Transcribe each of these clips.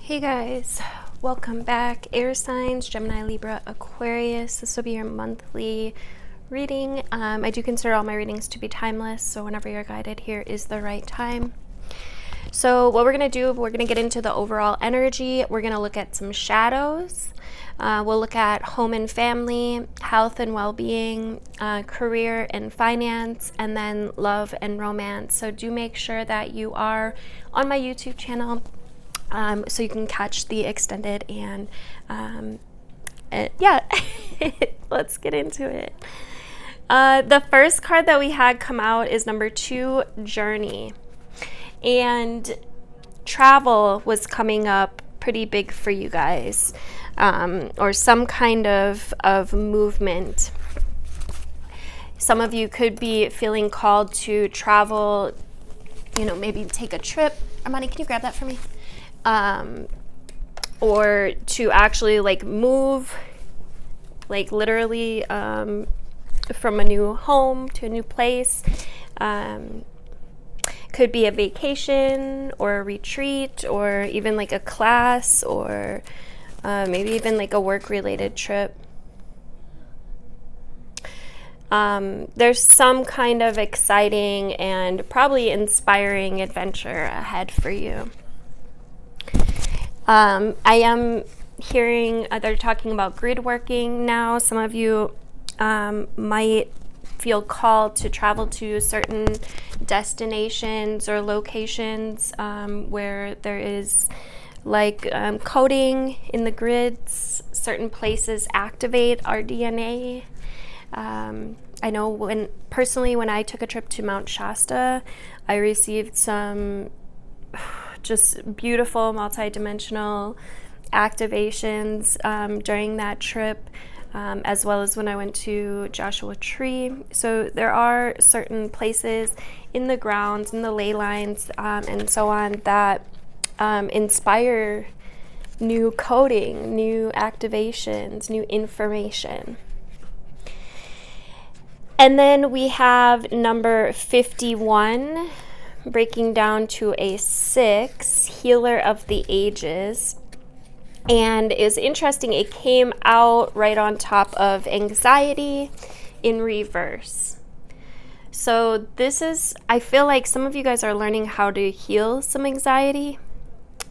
Hey guys, welcome back. Air signs, Gemini, Libra, Aquarius. This will be your monthly reading. I do consider all my readings to be timeless, so whenever you're guided, here is the right time. So what we're going to do, we're going to get into the overall energy. We're going to look at some shadows. We'll look at home and family, health and well-being, career and finance, and then love and romance. So do make sure that you are on my YouTube channel so you can catch the extended and yeah, let's get into it. The first card that we had come out is number 2, Journey. And travel was coming up pretty big for you guys, or some kind of movement. Some of you could be feeling called to travel, maybe take a trip. Armani, can you grab that for me? Or to actually move, literally from a new home to a new place. Could be a vacation or a retreat or even a class or maybe even a work-related trip. There's some kind of exciting and probably inspiring adventure ahead for you. I am hearing they're talking about grid working now. Some of you might feel called to travel to certain destinations or locations where there is coding in the grids. Certain places activate our DNA. I know when I took a trip to Mount Shasta, I received some just beautiful multidimensional activations during that trip. As well as when I went to Joshua Tree. So there are certain places in the grounds, in the ley lines, and so on that inspire new coding, new activations, new information. And then we have number 51, breaking down to a 6, Healer of the Ages. And it's interesting, it came out right on top of anxiety in reverse. So I feel like some of you guys are learning how to heal some anxiety,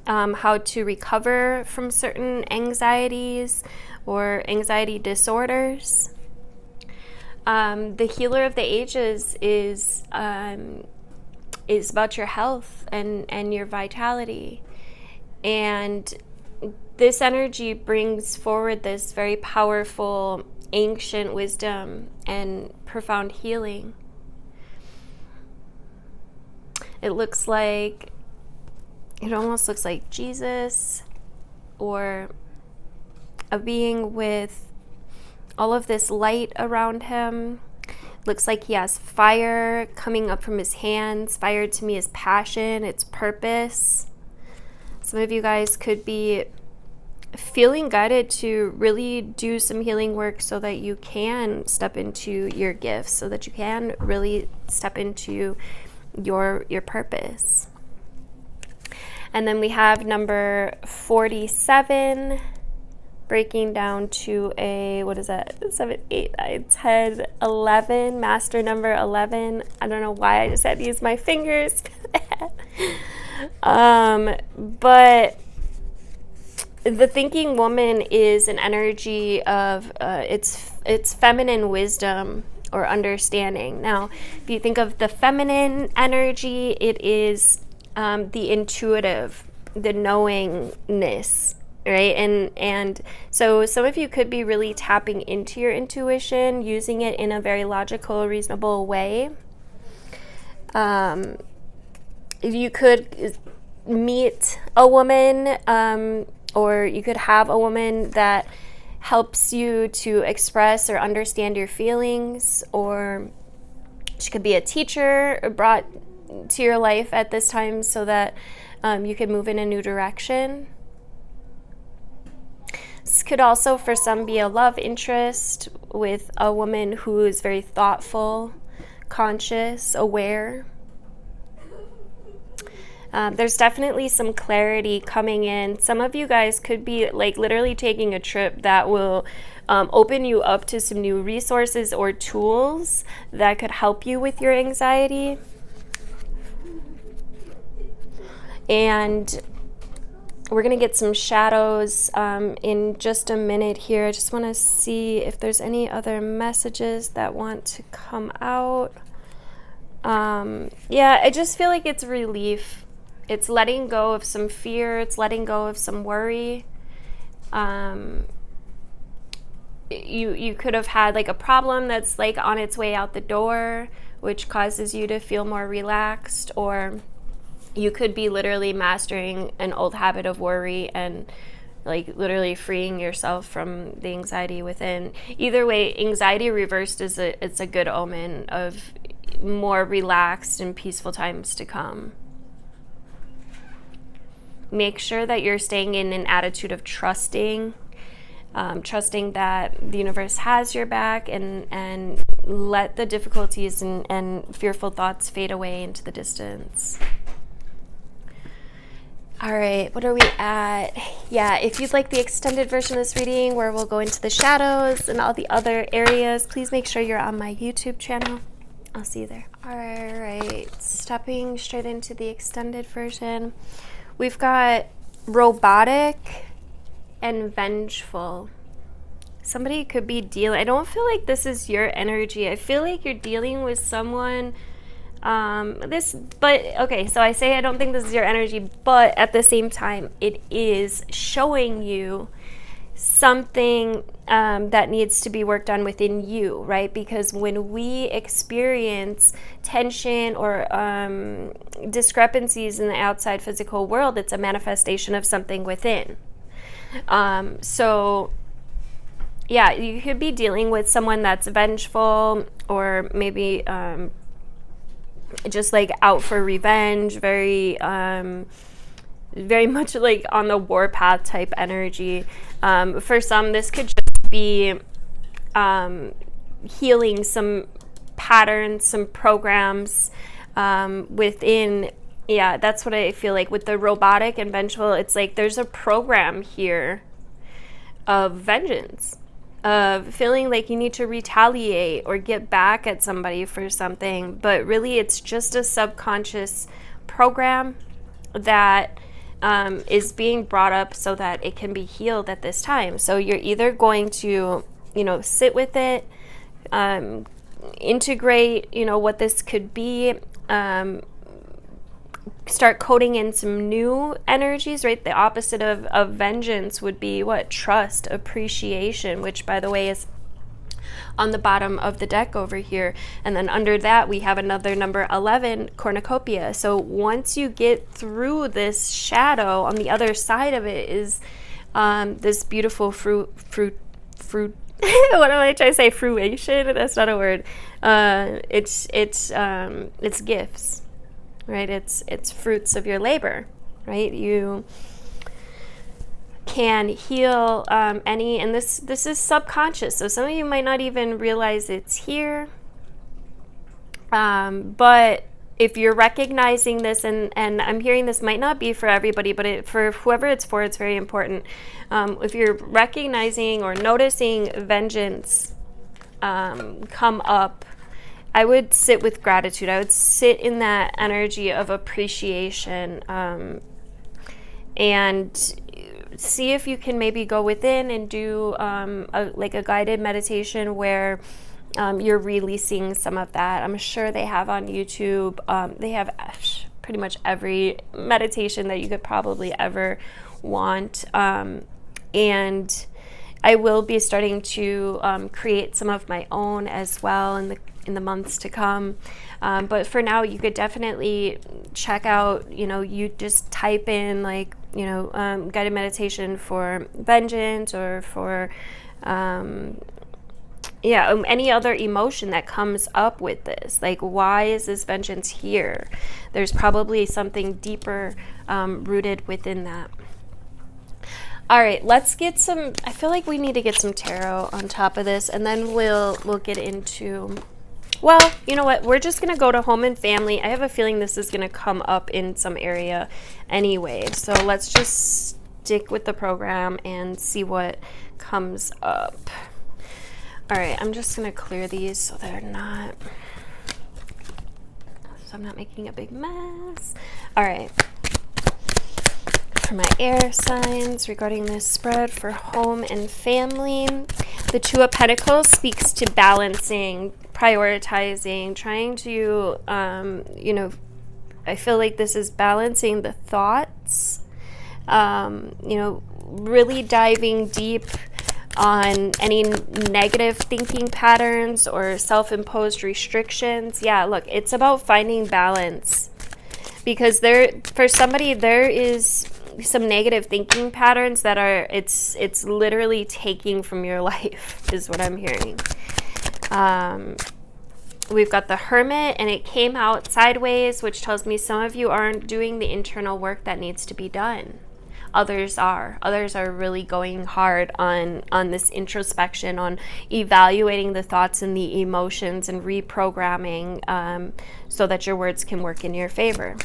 how to recover from certain anxieties or anxiety disorders. The Healer of the Ages is about your health and your vitality. And this energy brings forward this very powerful, ancient wisdom and profound healing. It almost looks like Jesus, or a being with all of this light around him. Looks like he has fire coming up from his hands. Fire to me is passion, it's purpose. Some of you guys could be feeling guided to really do some healing work so that you can step into your gifts, so that you can really step into your purpose. And then we have number 47, breaking down to a, 7, 8, 9, 10, 11, master number 11. I don't know why I just had to use my fingers. But the thinking woman is an energy of it's feminine wisdom or understanding. Now, if you think of the feminine energy, it is the intuitive, the knowingness, right? And so some of you could be really tapping into your intuition, using it in a very logical, reasonable way. You could meet a woman, or you could have a woman that helps you to express or understand your feelings, or she could be a teacher brought to your life at this time so that you can move in a new direction. This could also, for some, be a love interest with a woman who is very thoughtful, conscious, aware. There's definitely some clarity coming in. Some of you guys could be like literally taking a trip that will open you up to some new resources or tools that could help you with your anxiety. And we're going to get some shadows in just a minute here. I just want to see if there's any other messages that want to come out. Yeah, I just feel like it's relief. It's letting go of some fear. It's letting go of some worry. You could have had like a problem that's like on its way out the door, which causes you to feel more relaxed, or you could be literally mastering an old habit of worry and like literally freeing yourself from the anxiety within. Either way, anxiety reversed it's a good omen of more relaxed and peaceful times to come. Make sure that you're staying in an attitude of trusting that the universe has your back, and let the difficulties and fearful thoughts fade away into the distance. All right, what are we at? Yeah, if you'd like the extended version of this reading where we'll go into the shadows and all the other areas, please make sure you're on my YouTube channel. I'll see you there. All right, stepping straight into the extended version. We've got robotic and vengeful. Somebody could be dealing, I don't feel like this is your energy. I feel like you're dealing with someone, okay, so I say I don't think this is your energy, but at the same time, it is showing you something that needs to be worked on within you, right? Because when we experience tension or discrepancies in the outside physical world, it's a manifestation of something within. So yeah, you could be dealing with someone that's vengeful, or maybe just like out for revenge, very much like on the warpath type energy. For some, this could just be healing some patterns, some programs within. Yeah, that's what I feel like with the robotic and vengeful. It's like there's a program here of vengeance, of feeling like you need to retaliate or get back at somebody for something, but really it's just a subconscious program that is being brought up so that it can be healed at this time. So you're either going to, sit with it, integrate, what this could be, start coding in some new energies, right? The opposite of vengeance would be what? Trust, appreciation, which by the way is on the bottom of the deck over here. And then under that we have another number 11, cornucopia. So once you get through this shadow, on the other side of it is this beautiful fruit what am I trying to say? Fruition? That's not a word. It's gifts. Right? It's fruits of your labor, right? You can heal any, and this is subconscious, so some of you might not even realize it's here. But if you're recognizing this, and I'm hearing this might not be for everybody, but for whoever it's for, it's very important. If you're recognizing or noticing vengeance come up, I would sit with gratitude. I would sit in that energy of appreciation, and see if you can maybe go within and do a guided meditation where you're releasing some of that. I'm sure they have on YouTube. They have pretty much every meditation that you could probably ever want. And I will be starting to create some of my own as well in the months to come. But for now, you could definitely check out, you just type in guided meditation for vengeance, or for any other emotion that comes up with this. Like, why is this vengeance here? There's probably something deeper rooted within that. All right, let's get some, I feel like we need to get some tarot on top of this, and then we'll get into Well, you know what? We're just going to go to home and family. I have a feeling this is going to come up in some area anyway. So let's just stick with the program and see what comes up. All right, I'm just going to clear these so I'm not making a big mess. All right. For my air signs regarding this spread for home and family, the Two of Pentacles speaks to balancing, prioritizing, trying to, I feel like this is balancing the thoughts, really diving deep on any negative thinking patterns or self-imposed restrictions. Yeah, look, it's about finding balance, because for somebody there is some negative thinking patterns that are it's literally taking from your life is what I'm hearing. We've got the Hermit, and it came out sideways, which tells me some of you aren't doing the internal work that needs to be done. Others are really going hard on this introspection, on evaluating the thoughts and the emotions and reprogramming, so that your words can work in your favor.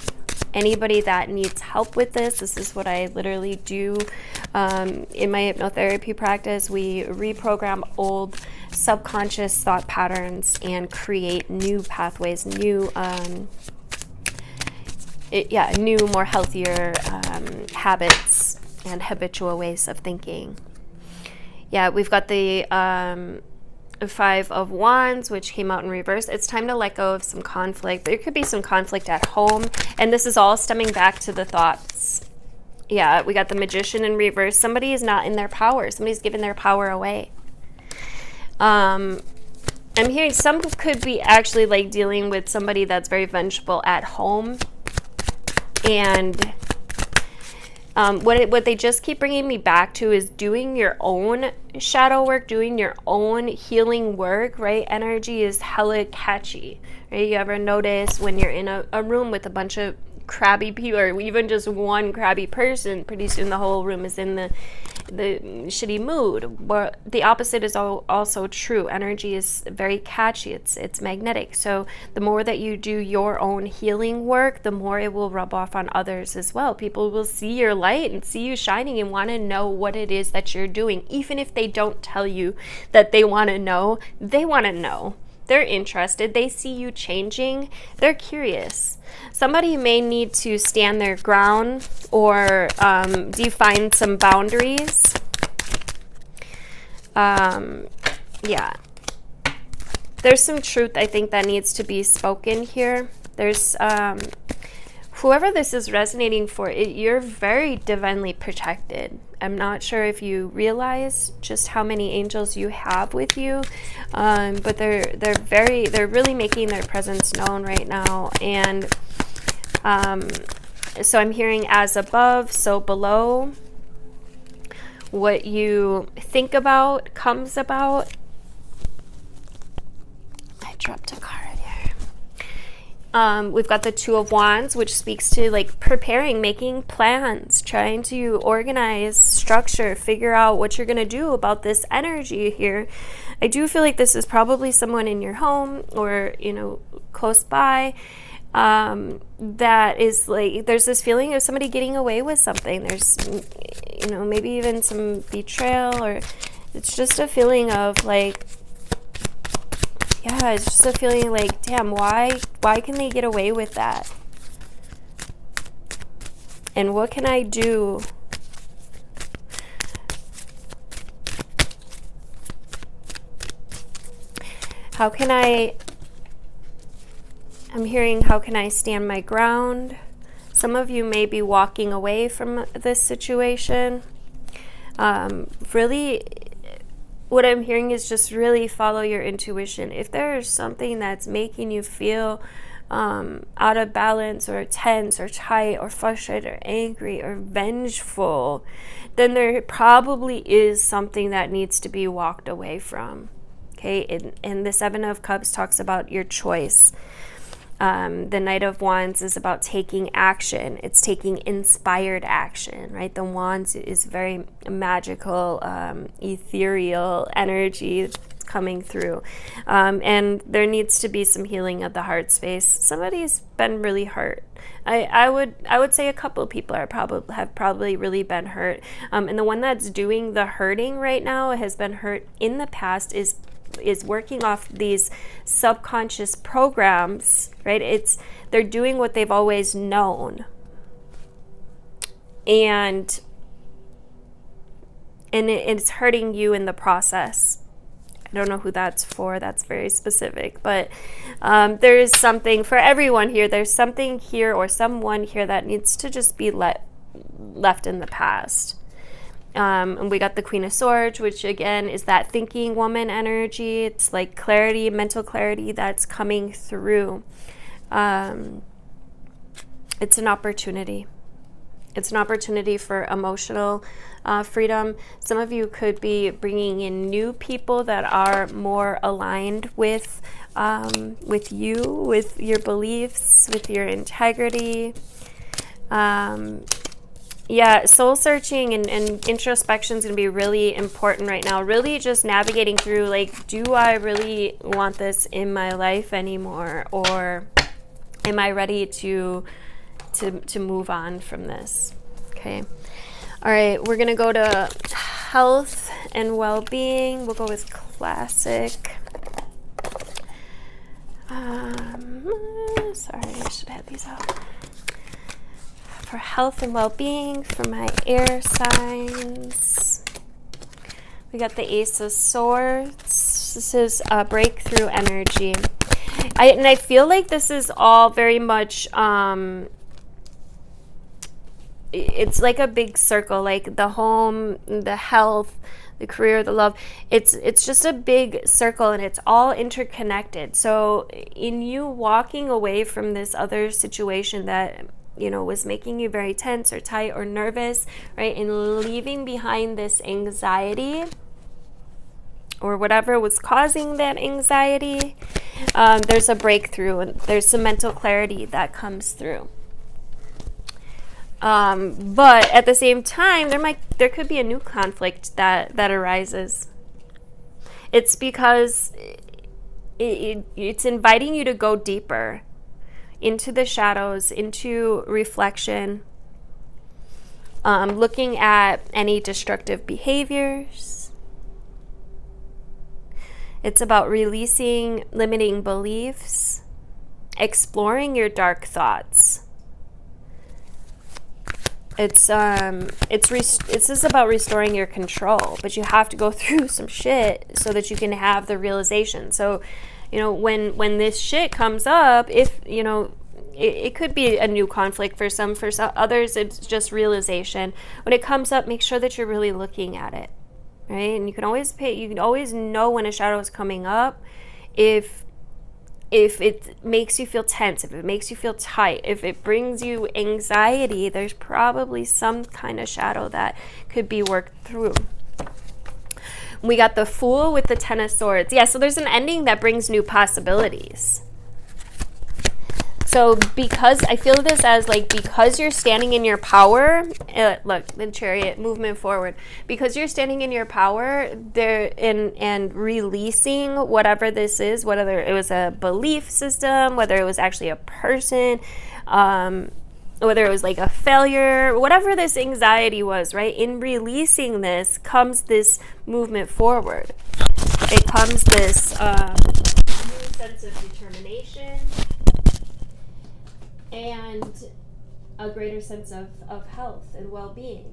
Anybody that needs help with this is what I literally do in my hypnotherapy practice. We reprogram old subconscious thought patterns and create new pathways, new, more healthier habits and habitual ways of thinking. Yeah, we've got the Five of Wands, which came out in reverse. It's time to let go of some conflict. There could be some conflict at home, and this is all stemming back to the thoughts. Yeah, we got the Magician in reverse. Somebody is not in their power. Somebody's giving their power away. I'm hearing some could be actually like dealing with somebody that's very vengeful at home, and what they just keep bringing me back to is doing your own shadow work, doing your own healing work, right? Energy is hella catchy, right? You ever notice when you're in a room with a bunch of crabby people, or even just one crabby person, pretty soon the whole room is in the shitty mood. But the opposite is also true. Energy is very catchy. It's magnetic. So the more that you do your own healing work, the more it will rub off on others as well. People will see your light and see you shining and want to know what it is that you're doing. Even if they don't tell you that they want to know, they want to know. They're interested. They see you changing. They're curious. Somebody may need to stand their ground or define some boundaries. Yeah. There's some truth, I think, that needs to be spoken here. There's whoever this is resonating for, you're very divinely protected. I'm not sure if you realize just how many angels you have with you, but they're really making their presence known right now. And so I'm hearing as above, so below. What you think about comes about. I dropped a card here. We've got the Two of Wands, which speaks to like preparing, making plans, trying to organize, structure, figure out what you're going to do about this energy here. I do feel like this is probably someone in your home or, close by, that is like, there's this feeling of somebody getting away with something. There's, maybe even some betrayal, or it's just a feeling of like, yeah, it's just a feeling like, damn, why can they get away with that? And what can I do? I'm hearing, how can I stand my ground? Some of you may be walking away from this situation. Really, what I'm hearing is just really follow your intuition. If there's something that's making you feel out of balance or tense or tight or frustrated or angry or vengeful, then there probably is something that needs to be walked away from. Okay, and the Seven of Cups talks about your choice. The Knight of Wands is about taking action. It's taking inspired action, right? The Wands is very magical, ethereal energy. It's coming through. And there needs to be some healing of the heart space. Somebody's been really hurt. I would say a couple of people have probably really been hurt. And the one that's doing the hurting right now has been hurt in the past, is working off these subconscious programs, right? They're doing what they've always known. And it's hurting you in the process. I don't know who that's for. That's very specific. But there is something for everyone here. There's something here or someone here that needs to just be left in the past. And we got the Queen of Swords, which again is that thinking woman energy. It's like clarity, mental clarity that's coming through. It's an opportunity. It's an opportunity for emotional freedom. Some of you could be bringing in new people that are more aligned with you, with your beliefs, with your integrity. Yeah, soul searching and introspection is going to be really important right now. Really just navigating through, like, do I really want this in my life anymore? Or am I ready to move on from this? Okay. All right, we're going to go to health and well-being. We'll go with classic. Sorry, I should have had these out. For health and well-being for my air signs, we got the Ace of Swords. This is a breakthrough energy. I feel like this is all very much, it's like a big circle, like the home, the health, the career, the love. It's just a big circle, and it's all interconnected. So in you walking away from this other situation that, you know, was making you very tense or tight or nervous, right, and leaving behind this anxiety or whatever was causing that anxiety, there's a breakthrough and there's some mental clarity that comes through. But at the same time, there could be a new conflict that arises. It's because it's inviting you to go deeper into the shadows, into reflection, looking at any destructive behaviors. It's about releasing limiting beliefs, exploring your dark thoughts. This is about restoring your control, but you have to go through some shit so that you can have the realization. So, you know, when this shit comes up, if, you know, it could be a new conflict for some others, it's just realization. When it comes up, make sure that you're really looking at it, right? And you can always know when a shadow is coming up. If it makes you feel tense, if it makes you feel tight, if it brings you anxiety, there's probably some kind of shadow that could be worked through. We got the Fool with the Ten of Swords. Yeah, so there's an ending that brings new possibilities. So because I feel this as like, because you're standing in your power, look, the Chariot, movement forward, because you're standing in your power there and releasing whatever this is, whether it was a belief system, whether it was actually a person, whether it was like a failure, whatever this anxiety was, right? In releasing this comes this movement forward. It comes this new sense of determination and a greater sense of health and well-being.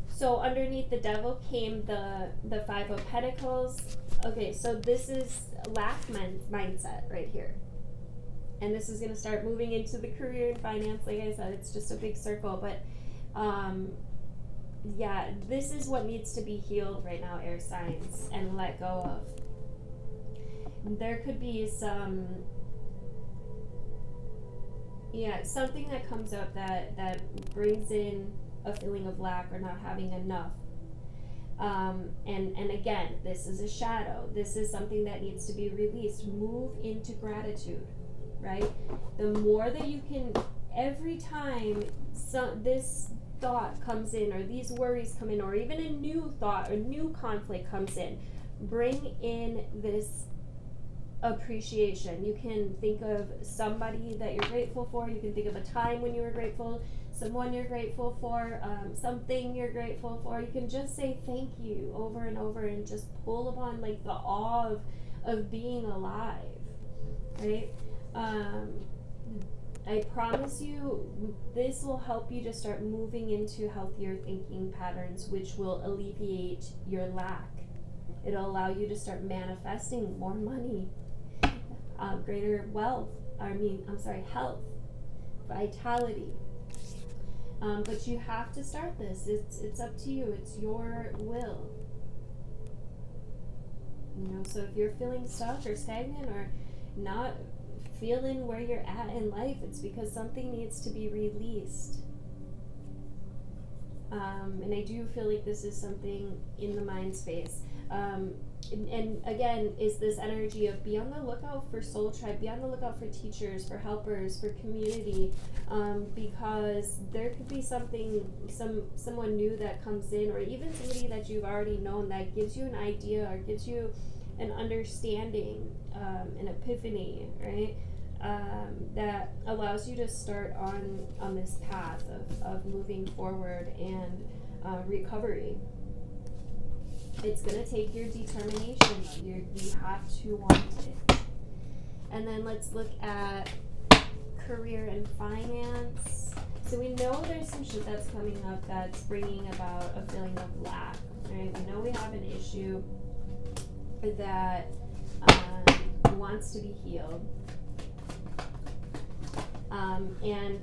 So underneath the Devil came the Five of Pentacles. Okay, so this is lack mindset right here. And this is going to start moving into the career and finance. Like I said, it's just a big circle. But yeah, this is what needs to be healed right now, air signs, and let go of. There could be some, something that comes up that brings in a feeling of lack or not having enough. And again, this is a shadow. This is something that needs to be released. Move into gratitude, right? The more that you can every time this thought comes in, or these worries come in, or even a new thought or new conflict comes in, bring in this appreciation. You can think of somebody that you're grateful for. You can think of a time when you were grateful, someone you're grateful for, something you're grateful for. You can just say thank you over and over and just pull upon like the awe of being alive, right? I promise you this will help you to start moving into healthier thinking patterns, which will alleviate your lack. It'll allow you to start manifesting more money, greater wealth, health, vitality. But you have to start this. It's up to you. It's your will. You know, so if you're feeling stuck or stagnant or not feeling where you're at in life, it's because something needs to be released. And I do feel like this is something in the mind space. And again, is this energy of be on the lookout for soul tribe, be on the lookout for teachers, for helpers, for community, because there could be someone new that comes in, or even somebody that you've already known that gives you an idea or gives you an understanding, an epiphany, right? That allows you to start on this path of moving forward and recovery. It's going to take your determination. You have to want it. And then let's look at career and finance. So we know there's some shit that's coming up that's bringing about a feeling of lack, right? We know we have an issue that wants to be healed. And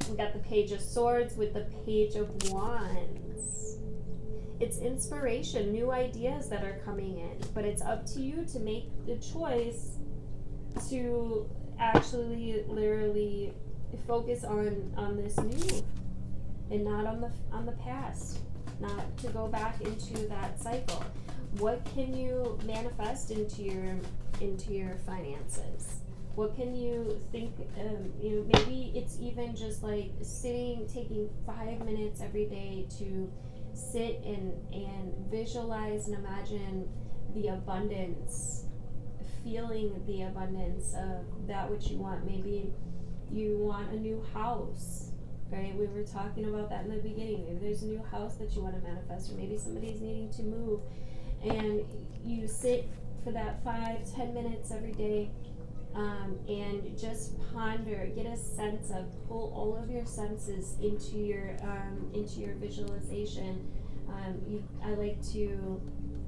we got the Page of Swords with the Page of Wands. It's inspiration, new ideas that are coming in, but it's up to you to make the choice to actually literally focus on this new and not on the past, not to go back into that cycle. What can you manifest into your finances? What can you think, maybe it's even just like taking 5 minutes every day to sit and visualize and imagine the abundance, feeling the abundance of that which you want. Maybe you want a new house, right? We were talking about that in the beginning. Maybe there's a new house that you want to manifest, or maybe somebody's needing to move, and you sit for that 5-10 minutes every day, and just ponder, get a sense of, pull all of your senses into your visualization. I like to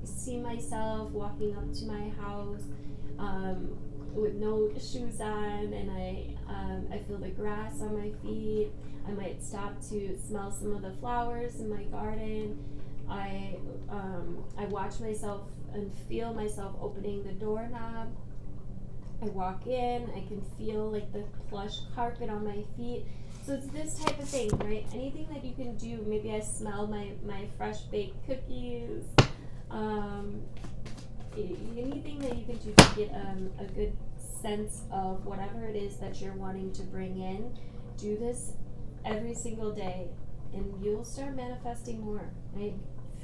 see myself walking up to my house with no shoes on, and I feel the grass on my feet. I might stop to smell some of the flowers in my garden. I watch myself and feel myself opening the doorknob. I walk in, I can feel like the plush carpet on my feet. So it's this type of thing, right? Anything that you can do. Maybe I smell my fresh baked cookies. Anything that you can do to get a good sense of whatever it is that you're wanting to bring in. Do this every single day, and you'll start manifesting more, right?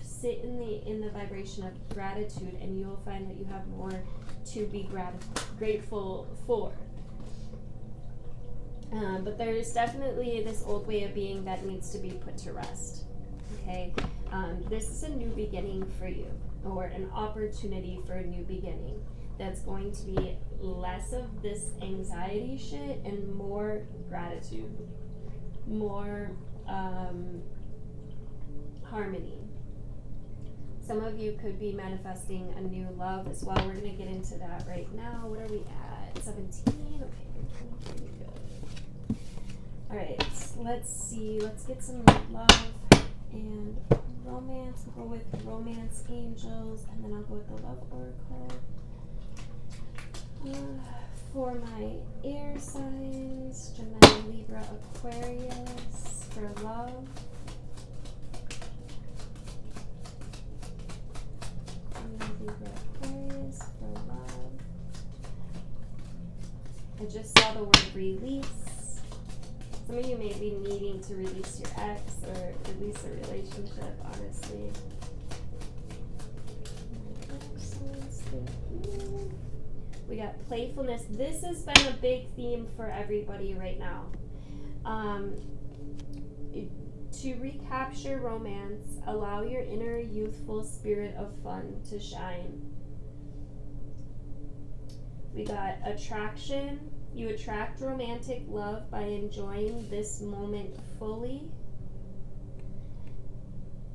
Sit in the vibration of gratitude, and you'll find that you have more to be grateful for. But there's definitely this old way of being that needs to be put to rest. Okay, this is a new beginning for you, or an opportunity for a new beginning. That's going to be less of this anxiety shit and more gratitude, more harmony. Some of you could be manifesting a new love as well. We're going to get into that right now. What are we at? 17? Okay, 23. Good. All right, let's see. Let's get some love and romance. We'll go with romance angels, and then I'll go with the love oracle. For my air signs, Gemini, Libra, Aquarius, for love. Libra, Aquarius, for love. I just saw the word release. Some of you may be needing to release your ex or release a relationship, honestly. We got playfulness. This has been a big theme for everybody right now. To recapture romance, allow your inner youthful spirit of fun to shine. We got attraction. You attract romantic love by enjoying this moment fully.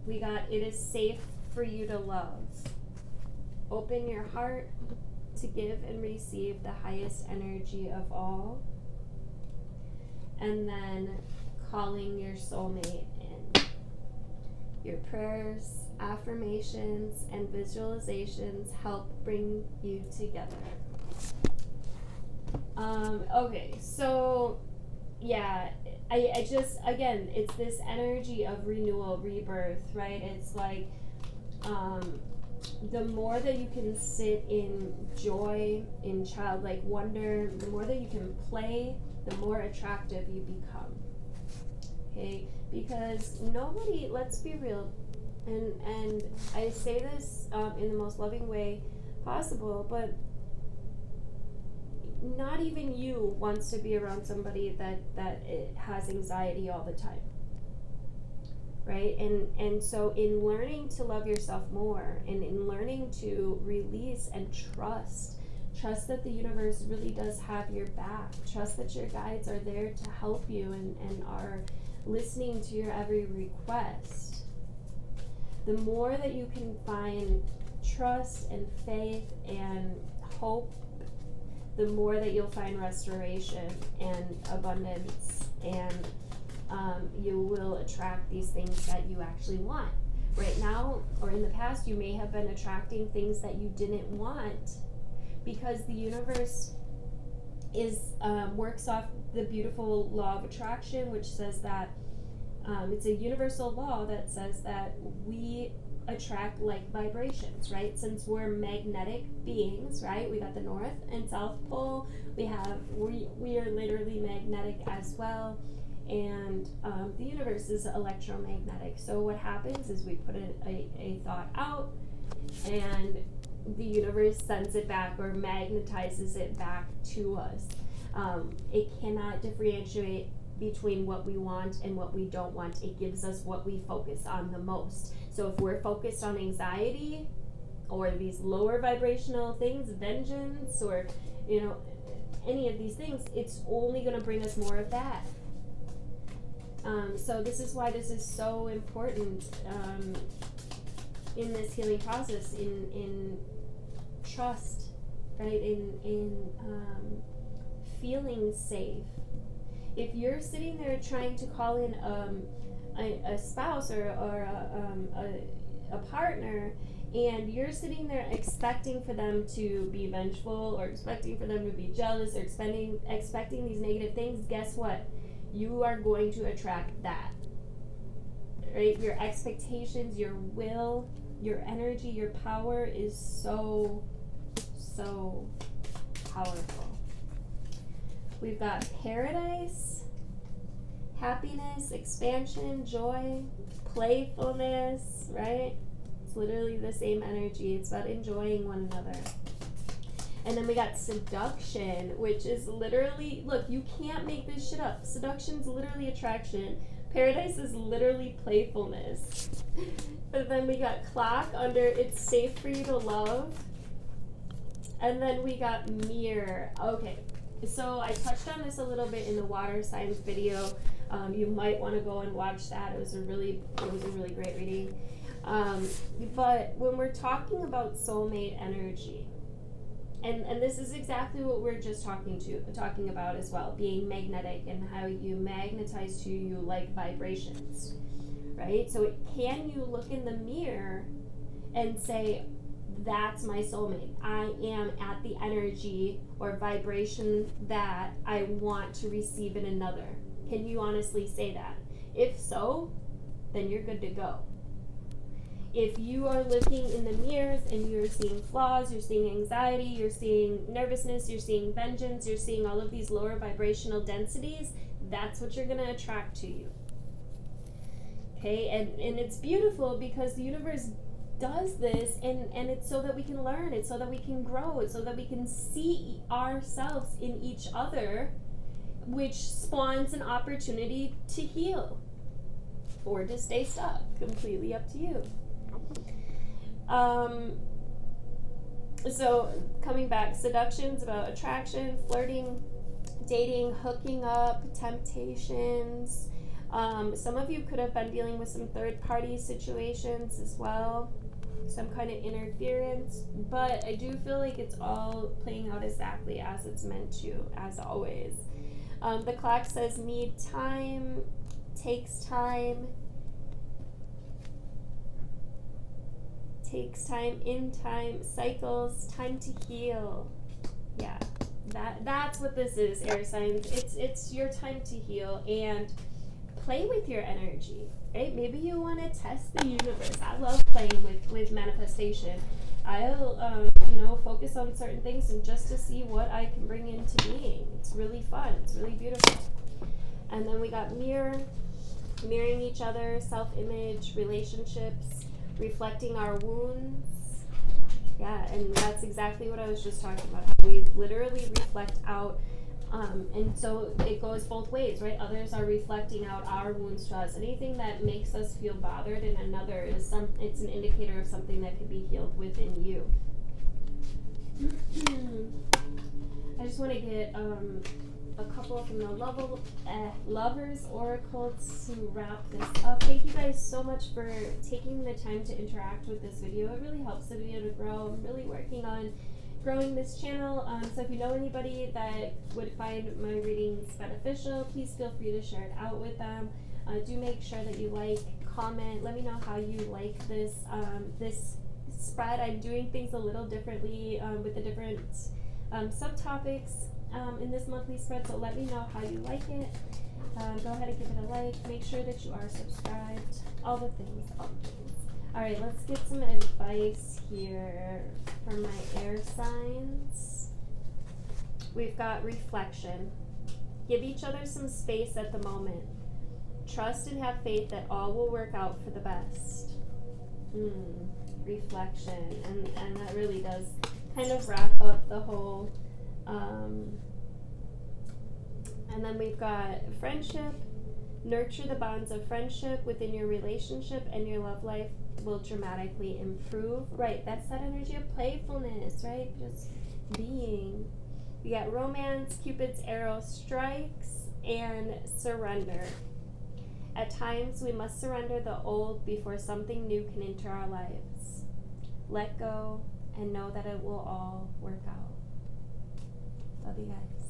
We got it is safe for you to love. Open your heart to give and receive the highest energy of all. And then calling your soulmate in. Your prayers, affirmations, and visualizations help bring you together. Okay, so yeah, I just, again, it's this energy of renewal, rebirth, right? It's like, the more that you can sit in joy, in childlike wonder, the more that you can play, the more attractive you become. Okay? Because nobody, let's be real, and I say this in the most loving way possible, but not even you wants to be around somebody that it has anxiety all the time. Right? And so in learning to love yourself more, and in learning to release and trust that the universe really does have your back, trust that your guides are there to help you and are listening to your every request, the more that you can find trust and faith and hope, the more that you'll find restoration and abundance, and you will attract these things that you actually want. Right now, or in the past, you may have been attracting things that you didn't want, because the universe works off the beautiful law of attraction, which says that it's a universal law that says that we attract like vibrations, right? Since we're magnetic beings, right? We got the North and South Pole. We are literally magnetic as well. And the universe is electromagnetic. So what happens is we put a thought out, and the universe sends it back or magnetizes it back to us. It cannot differentiate between what we want and what we don't want. It gives us what we focus on the most. So if we're focused on anxiety or these lower vibrational things, vengeance, or any of these things, it's only going to bring us more of that. So this is why this is so important in this healing process, in trust, right? In feeling safe. If you're sitting there trying to call in a spouse or a partner, and you're sitting there expecting for them to be vengeful, or expecting for them to be jealous, or expecting these negative things, guess what? You are going to attract that, right? Your expectations, your will, your energy, your power is so, so powerful. We've got paradise, happiness, expansion, joy, playfulness, right? It's literally the same energy. It's about enjoying one another. And then we got seduction, which is literally, look, you can't make this shit up. Seduction's literally attraction. Paradise is literally playfulness. But then we got clock under it's safe for you to love. And then we got mirror. Okay, so I touched on this a little bit in the water signs video. You might want to go and watch that. It was a really great reading. But when we're talking about soulmate energy, and this is exactly what we're just talking about as well, being magnetic and how you magnetize to you like vibrations, right? So can you look in the mirror and say, that's my soulmate. I am at the energy or vibration that I want to receive in another. Can you honestly say that? If so, then you're good to go. If you are looking in the mirrors and you're seeing flaws, you're seeing anxiety, you're seeing nervousness, you're seeing vengeance, you're seeing all of these lower vibrational densities, that's what you're going to attract to you. Okay, and it's beautiful because the universe does this, and it's so that we can learn, it's so that we can grow, it's so that we can see ourselves in each other, which spawns an opportunity to heal or to stay stuck. Completely up to you. So coming back, seduction's about attraction, flirting, dating, hooking up, temptations. Some of you could have been dealing with some third-party situations as well, some kind of interference, but I do feel like it's all playing out exactly as it's meant to, as always. The clock says need time, takes time, in time, cycles, time to heal. Yeah, that's what this is, air signs. It's your time to heal, and play with your energy, right? Maybe you want to test the universe. I love playing with manifestation. I'll focus on certain things and just to see what I can bring into being. It's really fun. It's really beautiful. And then we got mirroring each other, self-image, relationships, reflecting our wounds. Yeah, and that's exactly what I was just talking about, how we literally reflect out. And so it goes both ways, right? Others are reflecting out our wounds to us. Anything that makes us feel bothered in another it's an indicator of something that could be healed within you. I just want to get a couple from the Lovers Oracle to wrap this up. Thank you guys so much for taking the time to interact with this video. It really helps the video to grow. I'm really working on growing this channel, so if you know anybody that would find my readings beneficial, please feel free to share it out with them. Do make sure that you like, comment, let me know how you like this this spread. I'm doing things a little differently with the different subtopics in this monthly spread, so let me know how you like it. Go ahead and give it a like, make sure that you are subscribed, all the things. Alright, let's get some advice here from my air signs. We've got reflection. Give each other some space at the moment. Trust and have faith that all will work out for the best. Reflection. And that really does kind of wrap up the whole. And then we've got friendship. Nurture the bonds of friendship within your relationship, and your love life will dramatically improve. Right, that's that energy of playfulness, right? Just being. We got romance, Cupid's arrow strikes, and surrender. At times, we must surrender the old before something new can enter our lives. Let go and know that it will all work out. Love you guys.